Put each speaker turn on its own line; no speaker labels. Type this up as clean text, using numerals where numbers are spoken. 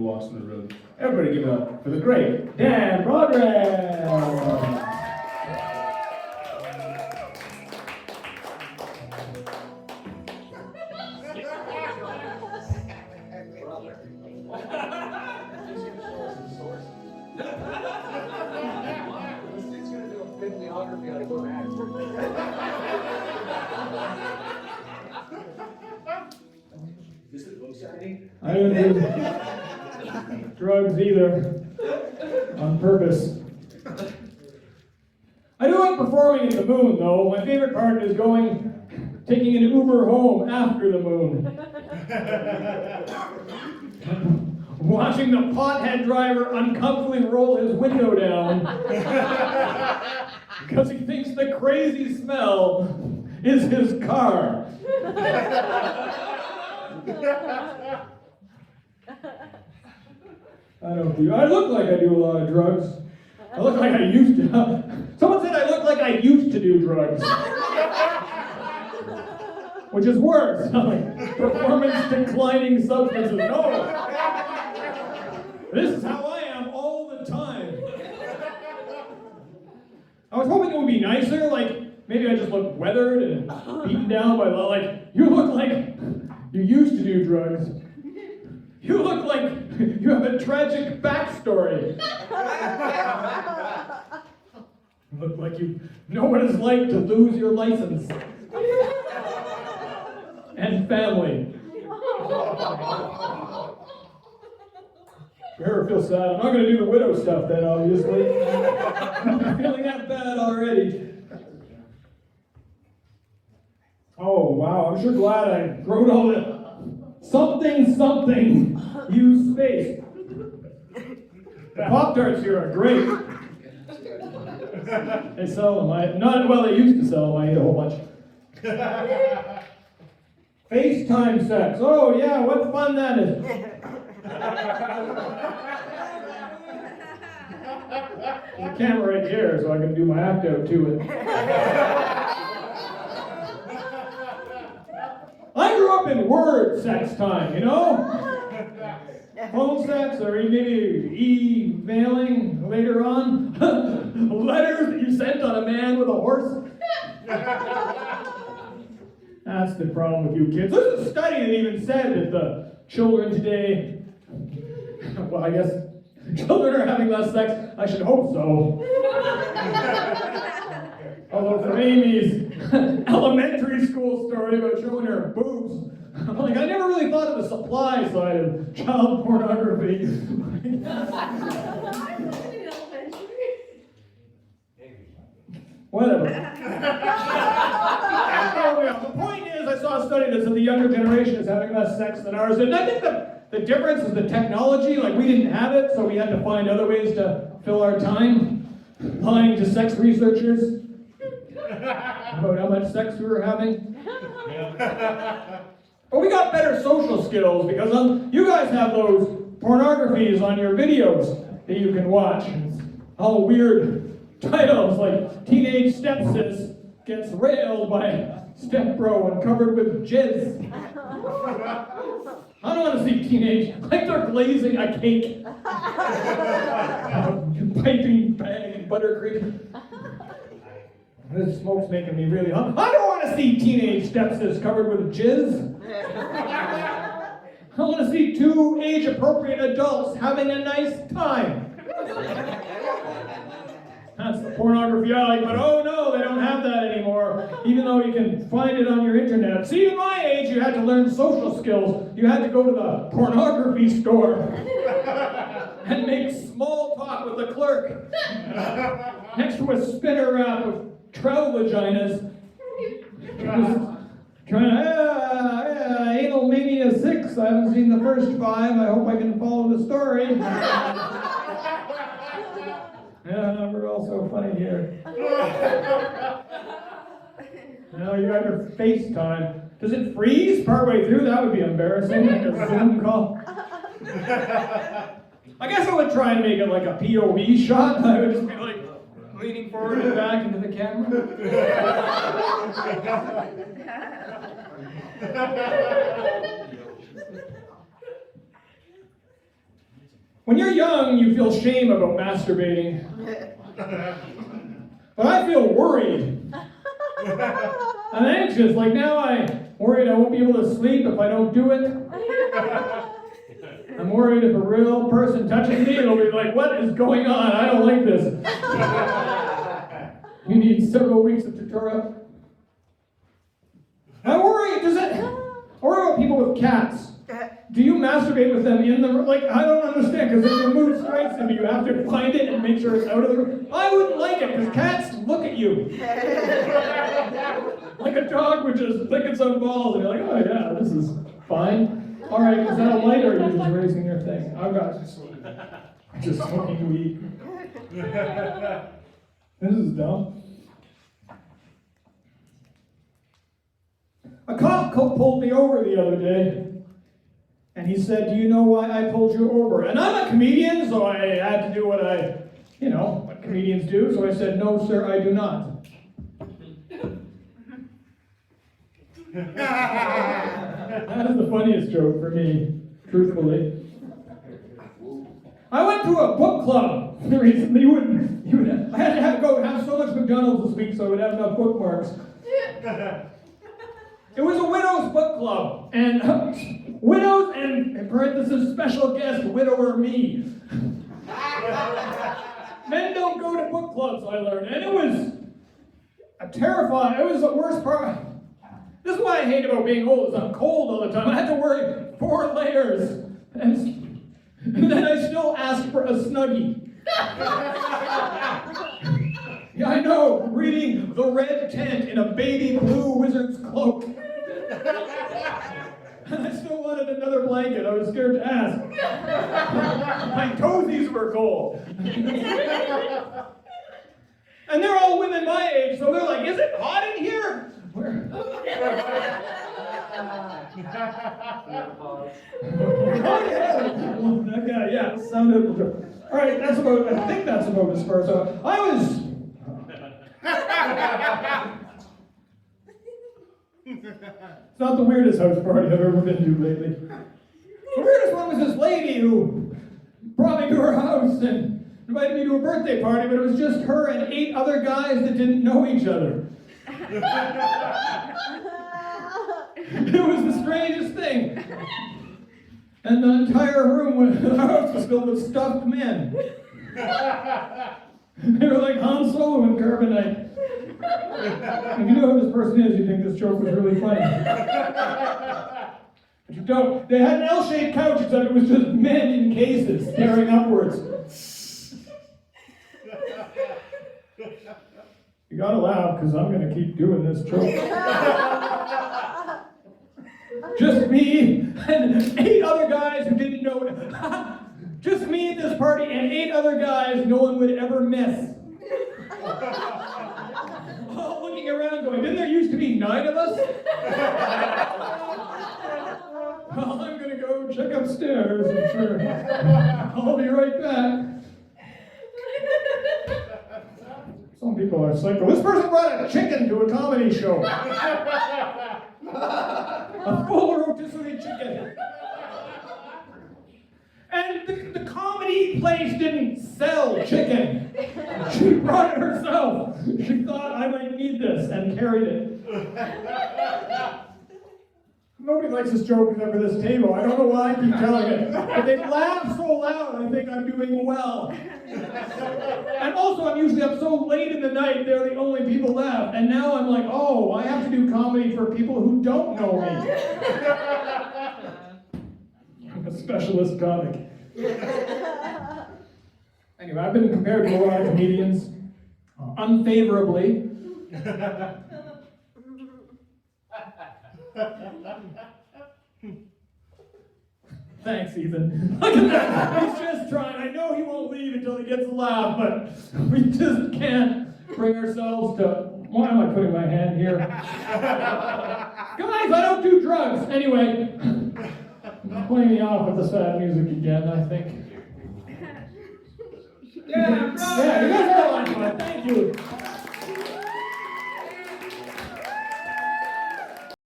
walks in the room. Everybody give it up for the great Dan Broderick! I don't do drugs either, on purpose. I do like performing in the moon, though. My favorite part is taking an Uber home after the moon. Watching the pothead driver uncomfortably roll his window down because he thinks the crazy smell is his car. I look like I do a lot of drugs. I look like I used to. Someone said I look like I used to do drugs. Which is worse. Like performance declining substances. No. This is how I am all the time. I was hoping it would be nicer, like maybe I just look weathered and beaten down by like you look like you used to do drugs. You look like you have a tragic backstory. You look like you know what it's like to lose your license. And family. If you ever feel sad, I'm not going to do the widow stuff then, obviously. I'm feeling that bad already. Oh, wow, I'm sure glad I wrote all that. Something, use space. The Pop-Tarts here are great. They sell them. They used to sell them. I eat a whole bunch. FaceTime sex. Oh, yeah, what fun that is. There's a camera right here, so I can do my act out to it. I grew up in word sex time, you know? Phone sex, or maybe emailing later on. Letters that you sent on a man with a horse. That's the problem with you kids. There's a study that even said that the children today, well, I guess children are having less sex. I should hope so. Although from Amy's elementary school story about showing her boobs, I'm like, I never really thought of the supply side of child pornography. Whatever. The point is, I saw a study that said the younger generation is having less sex than ours. And I think the difference is the technology. Like, we didn't have it, so we had to find other ways to fill our time. Lying to sex researchers about how much sex we were having. But we got better social skills because you guys have those pornographies on your videos that you can watch. It's all weird titles like Teenage Stepsis Gets Railed by Stepbro and Covered with Jizz. I don't want to see teenage, like they're glazing a cake. Piping bag and buttercream. This smoke's making me really hungry. I don't want to see teenage stepsis covered with jizz. I want to see two age-appropriate adults having a nice time. That's the pornography I like, but oh no, they don't have that anymore, even though you can find it on your internet. See, in my age, you had to learn social skills. You had to go to the pornography store and make small talk with the clerk next to a spinner rack of trout vaginas. Anal Mania 6. I haven't seen the first 5. I hope I can follow the story. Yeah, we're all so funny here. Now you got your FaceTime. Does it freeze partway through? That would be embarrassing. Like a Zoom call. I guess I would try and make it like a POV shot. I would just be like leaning forward and back into the camera. When you're young, you feel shame about masturbating. But I feel worried. I'm anxious. Like now I'm worried I won't be able to sleep if I don't do it. I'm worried if a real person touches me, it'll be like, what is going on? I don't like this. You need several weeks of tutorial. I worry about people with cats. Do you masturbate with them in the room? Like, I don't understand, because if your mood strikes them, you have to find it and make sure it's out of the room. I wouldn't like it, because cats look at you. Like a dog would just lick its own balls, and you're like, oh yeah, this is fine. All right, is that a light, or are you just raising your thing? I've got just smoking weed. This is dumb. A cop pulled me over the other day, and he said, do you know why I pulled you over? And I'm a comedian, so I had to do what what comedians do, so I said, no, sir, I do not. That is the funniest joke for me, truthfully. I went to a book club recently. I had to go have so much McDonald's this week so I would have enough bookmarks. It was a widows book club, and widows and, in parentheses, special guest, widower me. Men don't go to book clubs, I learned, and it was terrifying. It was the worst part. This is why I hate about being old, is I'm cold all the time. I had to wear 4 layers, and then I still ask for a Snuggie. Yeah, I know, reading The Red Tent in a baby blue wizard's cloak. And I still wanted another blanket. I was scared to ask. My toesies were cold. And they're all women my age, so they're like, is it hot in here? That guy, yeah, sounded. All right, I think that's about as far as I was. It's not the weirdest house party I've ever been to lately. The weirdest one was this lady who brought me to her house and invited me to a birthday party, but it was just her and 8 other guys that didn't know each other. It was the strangest thing. And the entire room, the house was filled with stuffed men. They were like Han Solo and Carbonite. If you know who this person is, you think this joke was really funny. But you don't. They had an L-shaped couch, except it was just men in cases staring upwards. You gotta laugh, because I'm gonna keep doing this joke. Just me and 8 other guys who didn't know it. Just me at this party and 8 other guys no one would ever miss. All looking around going, didn't there used to be 9 of us? Well, I'm gonna go check upstairs, I'm sure. I'll be right back. Some people are psycho. This person brought a chicken to a comedy show. A full rotisserie chicken. And the comedy place didn't sell chicken. She brought it herself. She thought I might need this and carried it. Nobody likes this joke except for this table. I don't know why I keep telling it. But they laugh so loud, I think I'm doing well. And also, I'm usually up so late in the night, they're the only people left. And now I'm like, oh, I have to do comedy for people who don't know me. I'm a specialist comic. Anyway, I've been compared to a lot of comedians, unfavorably. Thanks, Ethan. Look at that. He's just trying. I know he won't leave until he gets a laugh, but we just can't bring ourselves to... Why am I putting my hand here? Guys, I don't do drugs. Anyway, I'm playing me off with the sad music again, I think. Yeah, you guys are a lot of fun. Thank you.